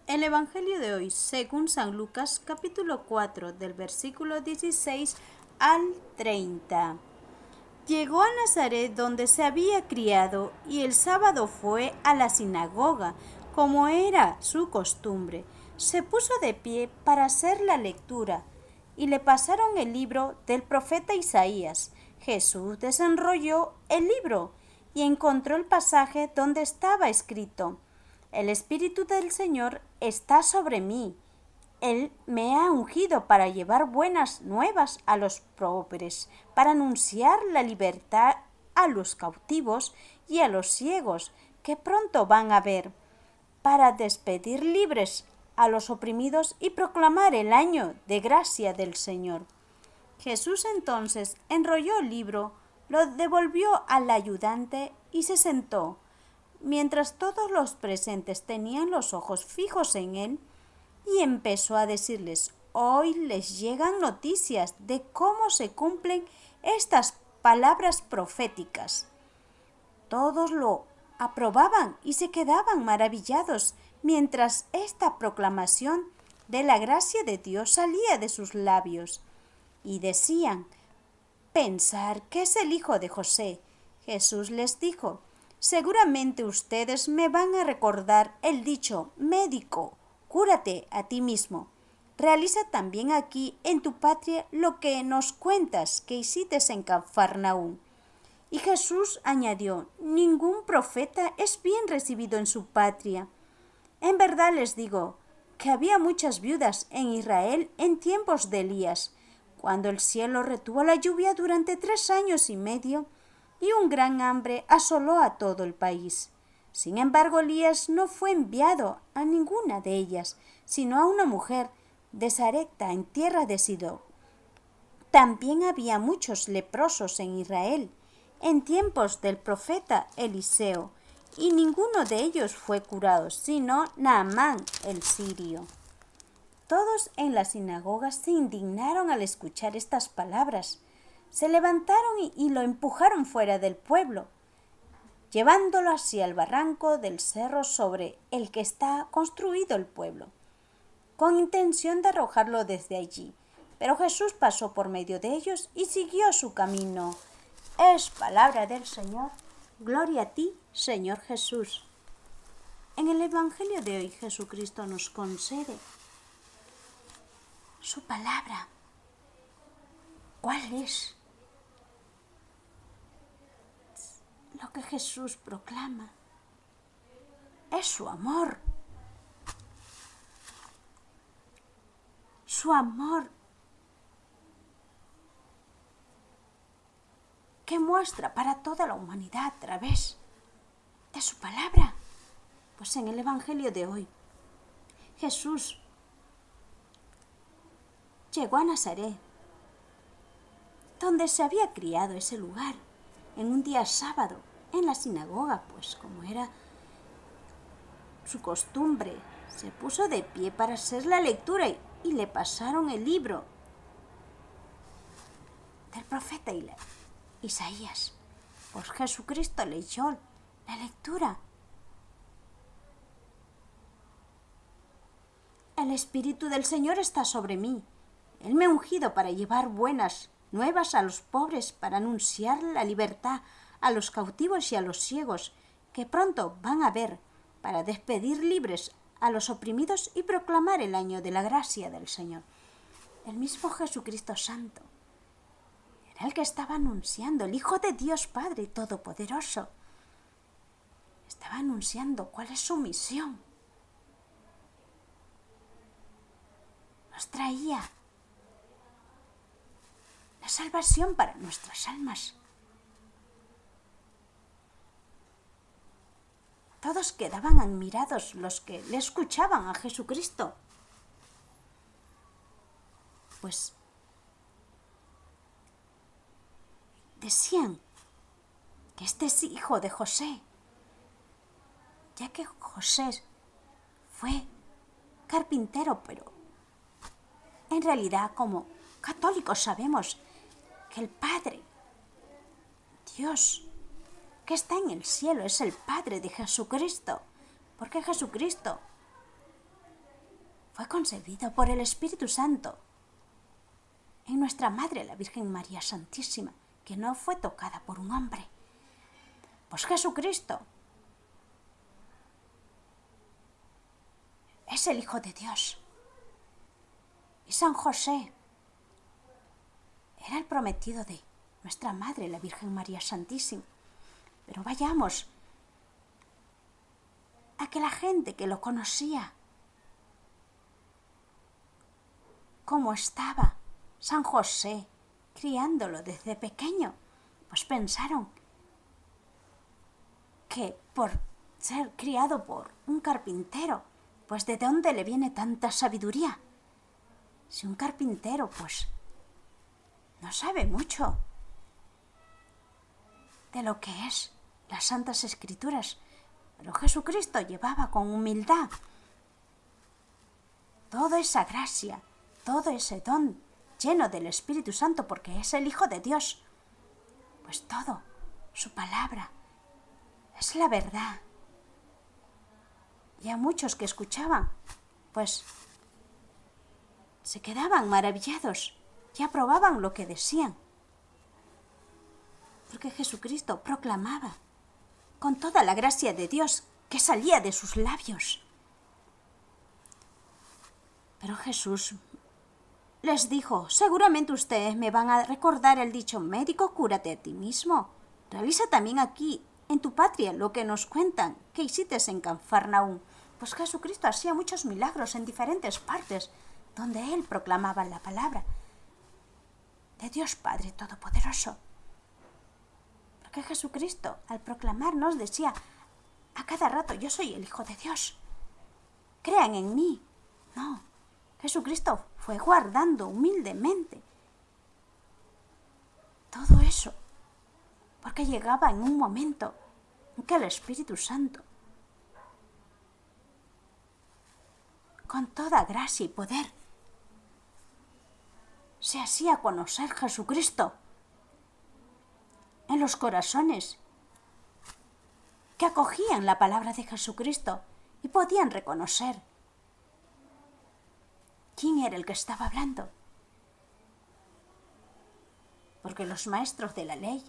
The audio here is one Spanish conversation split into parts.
El Evangelio de hoy, según San Lucas, capítulo 4, del versículo 16 al 30. Llegó a Nazaret donde se había criado y el sábado fue a la sinagoga, como era su costumbre. Se puso de pie para hacer la lectura y le pasaron el libro del profeta Isaías. Jesús desenrolló el libro y encontró el pasaje donde estaba escrito: El Espíritu del Señor está sobre mí. Él me ha ungido para llevar buenas nuevas a los pobres, para anunciar la libertad a los cautivos y a los ciegos que pronto van a ver, para despedir libres a los oprimidos y proclamar el año de gracia del Señor. Jesús entonces enrolló el libro, lo devolvió al ayudante y se sentó. Mientras todos los presentes tenían los ojos fijos en él, y empezó a decirles: hoy les llegan noticias de cómo se cumplen estas palabras proféticas. Todos lo aprobaban y se quedaban maravillados mientras esta proclamación de la gracia de Dios salía de sus labios. Y decían: pensar que es el hijo de José. Jesús les dijo: seguramente ustedes me van a recordar el dicho: médico, cúrate a ti mismo. Realiza también aquí en tu patria lo que nos cuentas que hiciste en Cafarnaúm. Y Jesús añadió: ningún profeta es bien recibido en su patria. En verdad les digo que había muchas viudas en Israel en tiempos de Elías, cuando el cielo retuvo la lluvia durante 3 años y medio, y un gran hambre asoló a todo el país. Sin embargo, Elías no fue enviado a ninguna de ellas, sino a una mujer de Sarepta en tierra de Sidón. También había muchos leprosos en Israel en tiempos del profeta Eliseo, y ninguno de ellos fue curado, sino Naamán el sirio. Todos en la sinagoga se indignaron al escuchar estas palabras. Se levantaron y lo empujaron fuera del pueblo, llevándolo hacia el barranco del cerro sobre el que está construido el pueblo, con intención de arrojarlo desde allí. Pero Jesús pasó por medio de ellos y siguió su camino. Es palabra del Señor. Gloria a ti, Señor Jesús. En el Evangelio de hoy, Jesucristo nos concede su palabra. ¿Cuál es? Lo que Jesús proclama es su amor. Su amor que muestra para toda la humanidad a través de su palabra. Pues en el Evangelio de hoy, Jesús llegó a Nazaret, donde se había criado ese lugar, en un día sábado, en la sinagoga, pues como era su costumbre. Se puso de pie para hacer la lectura y le pasaron el libro del profeta Isaías. Pues Jesucristo leyó la lectura. El Espíritu del Señor está sobre mí. Él me ha ungido para llevar buenas nuevas a los pobres, para anunciar la libertad a los cautivos y a los ciegos, que pronto van a ver, para despedir libres a los oprimidos y proclamar el año de la gracia del Señor. El mismo Jesucristo Santo era el que estaba anunciando, el Hijo de Dios Padre Todopoderoso. Estaba anunciando cuál es su misión. Nos traía la salvación para nuestras almas. Todos quedaban admirados los que le escuchaban a Jesucristo. Pues decían que este es hijo de José, ya que José fue carpintero, pero en realidad, como católicos, sabemos que el Padre, Dios, que está en el cielo, es el Padre de Jesucristo, porque Jesucristo fue concebido por el Espíritu Santo en nuestra Madre, la Virgen María Santísima, que no fue tocada por un hombre. Pues Jesucristo es el Hijo de Dios. Y San José era el prometido de nuestra Madre, la Virgen María Santísima. Pero vayamos a que la gente que lo conocía, cómo estaba San José criándolo desde pequeño, pues pensaron que por ser criado por un carpintero, pues ¿de dónde le viene tanta sabiduría? Si un carpintero, pues, no sabe mucho de lo que es las Santas Escrituras, pero Jesucristo llevaba con humildad toda esa gracia, todo ese don lleno del Espíritu Santo, porque es el Hijo de Dios. Pues todo, su palabra, es la verdad. Y a muchos que escuchaban, pues se quedaban maravillados y aprobaban lo que decían. Porque Jesucristo proclamaba con toda la gracia de Dios que salía de sus labios. Pero Jesús les dijo: seguramente ustedes me van a recordar el dicho: médico, cúrate a ti mismo. Realiza también aquí, en tu patria, lo que nos cuentan que hiciste en Cafarnaúm. Pues Jesucristo hacía muchos milagros en diferentes partes, donde Él proclamaba la palabra de Dios Padre Todopoderoso. Porque Jesucristo, al proclamarnos, decía a cada rato: yo soy el Hijo de Dios. Crean en mí. No, Jesucristo fue guardando humildemente todo eso, porque llegaba en un momento en que el Espíritu Santo, con toda gracia y poder, se hacía conocer Jesucristo en los corazones que acogían la palabra de Jesucristo y podían reconocer quién era el que estaba hablando. Porque los maestros de la ley,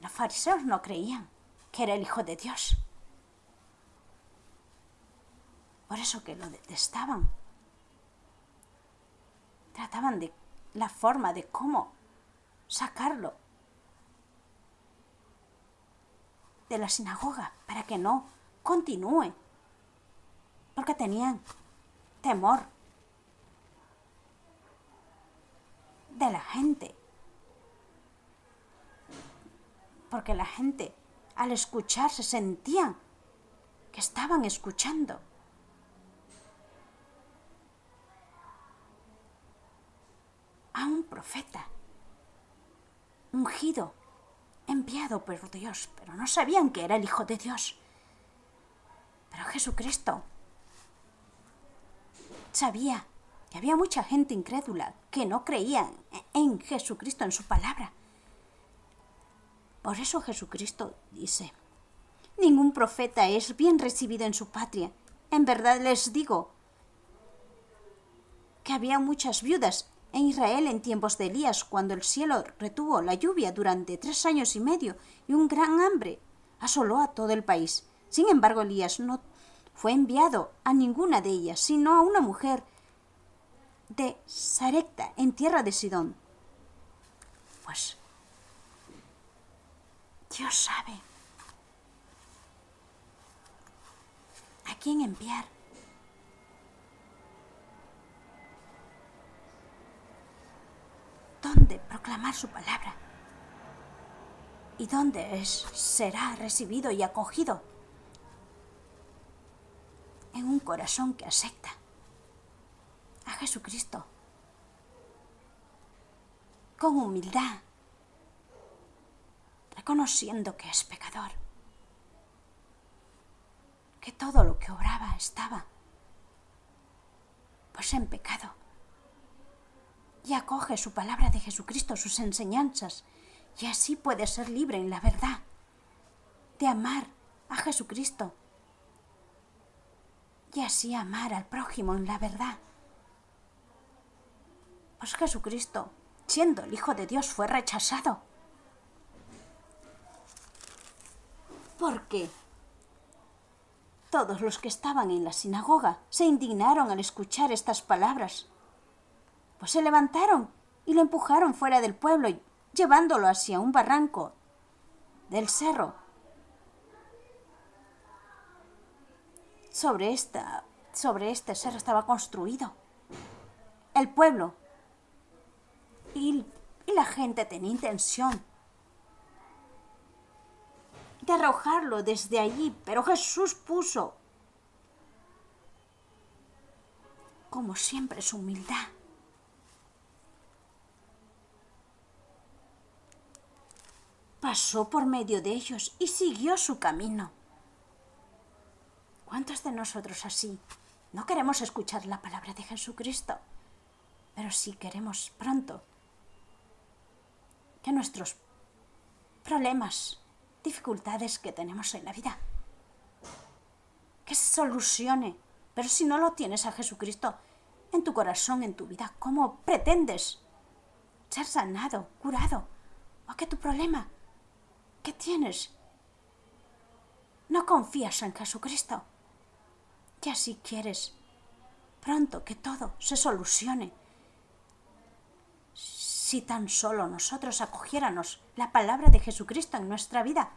los fariseos, no creían que era el Hijo de Dios. Por eso que lo detestaban. Trataban de la forma de cómo sacarlo de la sinagoga para que no continúe. Porque tenían temor de la gente. Porque la gente, al escuchar, se sentían que estaban escuchando a un profeta ungido, enviado por Dios, pero no sabían que era el Hijo de Dios. Pero Jesucristo sabía que había mucha gente incrédula que no creía en Jesucristo, en su palabra. Por eso Jesucristo dice: ningún profeta es bien recibido en su patria. En verdad les digo que había muchas viudas en Israel en tiempos de Elías, cuando el cielo retuvo la lluvia durante 3 años y medio y un gran hambre asoló a todo el país. Sin embargo, Elías no fue enviado a ninguna de ellas, sino a una mujer de Sarepta, en tierra de Sidón. Pues Dios sabe a quién enviar. ¿Dónde proclamar su palabra? ¿Y dónde será recibido y acogido? En un corazón que acepta a Jesucristo con humildad, reconociendo que es pecador, que todo lo que obraba estaba pues en pecado, y acoge su palabra de Jesucristo, sus enseñanzas, y así puede ser libre en la verdad de amar a Jesucristo y así amar al prójimo en la verdad. Pues Jesucristo, siendo el Hijo de Dios, fue rechazado. Porque todos los que estaban en la sinagoga se indignaron al escuchar estas palabras. Pues se levantaron y lo empujaron fuera del pueblo, llevándolo hacia un barranco del cerro. Sobre este cerro estaba construido el pueblo. Y la gente tenía intención de arrojarlo desde allí, pero Jesús puso, como siempre, su humildad. Pasó por medio de ellos y siguió su camino. ¿Cuántos de nosotros así no queremos escuchar la palabra de Jesucristo? Pero sí queremos pronto que nuestros problemas, dificultades que tenemos en la vida, que se solucione. Pero si no lo tienes a Jesucristo en tu corazón, en tu vida, ¿cómo pretendes ser sanado, curado? ¿O que tu problema que tienes no confías en Jesucristo? Y así quieres pronto que todo se solucione. Si tan solo nosotros acogiéramos la palabra de Jesucristo en nuestra vida,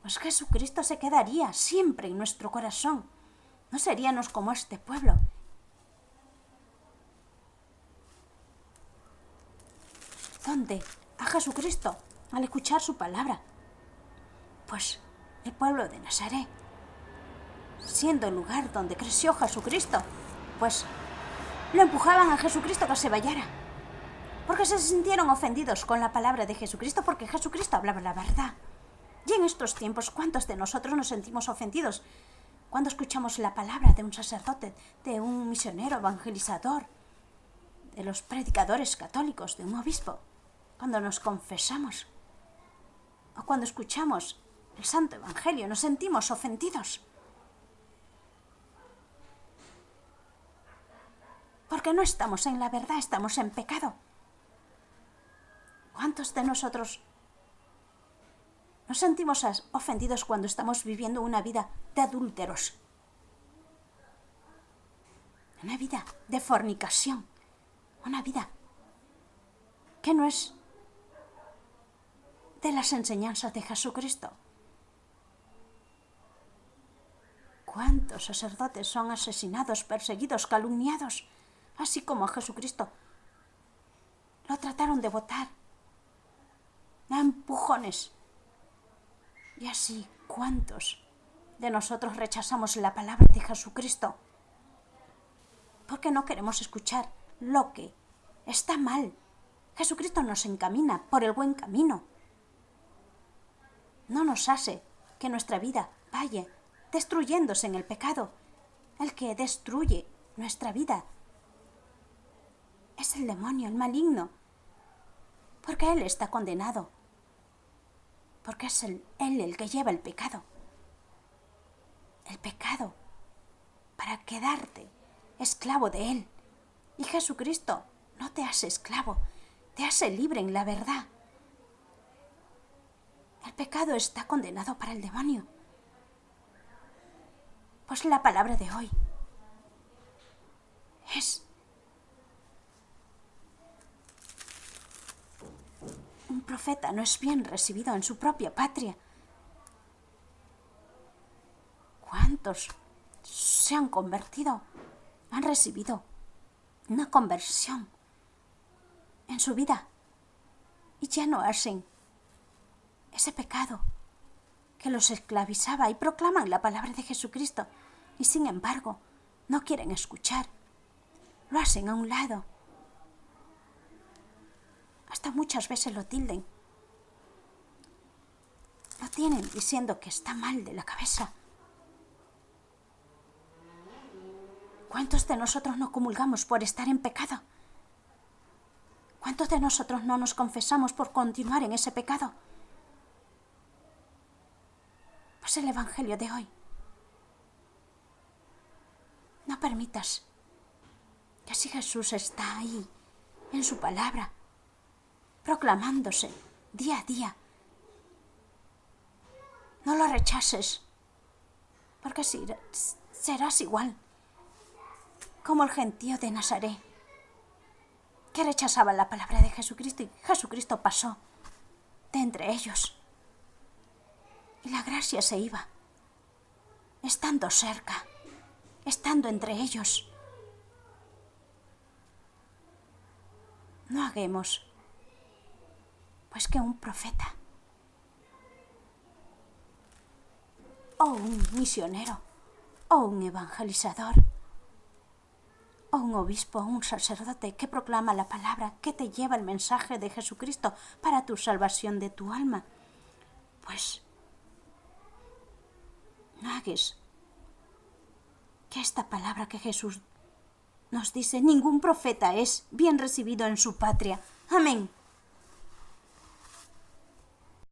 pues Jesucristo se quedaría siempre en nuestro corazón. No seríamos como este pueblo. ¿Dónde? A Jesucristo, al escuchar su palabra. Pues el pueblo de Nazaret, siendo el lugar donde creció Jesucristo, pues lo empujaban a Jesucristo que se vayara. Porque se sintieron ofendidos con la palabra de Jesucristo, porque Jesucristo hablaba la verdad. Y en estos tiempos, ¿cuántos de nosotros nos sentimos ofendidos cuando escuchamos la palabra de un sacerdote, de un misionero evangelizador, de los predicadores católicos, de un obispo? Cuando nos confesamos o cuando escuchamos el Santo Evangelio, nos sentimos ofendidos. Porque no estamos en la verdad, estamos en pecado. ¿Cuántos de nosotros nos sentimos ofendidos cuando estamos viviendo una vida de adúlteros? Una vida de fornicación. Una vida que no es de las enseñanzas de Jesucristo. ¿Cuántos sacerdotes son asesinados, perseguidos, calumniados? Así como a Jesucristo lo trataron de botar a empujones. Y así, ¿cuántos de nosotros rechazamos la palabra de Jesucristo? Porque no queremos escuchar lo que está mal. Jesucristo nos encamina por el buen camino. No nos hace que nuestra vida vaya destruyéndose en el pecado. El que destruye nuestra vida es el demonio, el maligno. Porque él está condenado. Porque es él el que lleva el pecado. El pecado para quedarte esclavo de él. Y Jesucristo no te hace esclavo, te hace libre en la verdad. El pecado está condenado para el demonio. Pues la palabra de hoy es un profeta no es bien recibido en su propia patria. ¿Cuántos se han convertido? Han recibido una conversión en su vida y ya no hacen ese pecado que los esclavizaba y proclaman la palabra de Jesucristo y sin embargo no quieren escuchar. Lo hacen a un lado. Hasta muchas veces lo tilden. Lo tienen diciendo que está mal de la cabeza. ¿Cuántos de nosotros no comulgamos por estar en pecado? ¿Cuántos de nosotros no nos confesamos por continuar en ese pecado? Pues el Evangelio de hoy permitas que si Jesús está ahí, en su palabra, proclamándose día a día, no lo rechaces, porque serás igual como el gentío de Nazaret, que rechazaba la palabra de Jesucristo, y Jesucristo pasó de entre ellos. Y la gracia se iba, estando cerca, estando entre ellos. No hagamos, pues, que un profeta o un misionero o un evangelizador o un obispo o un sacerdote que proclama la palabra, que te lleva el mensaje de Jesucristo para tu salvación de tu alma, pues no hagas que esta palabra que Jesús nos dice, ningún profeta es bien recibido en su patria. Amén.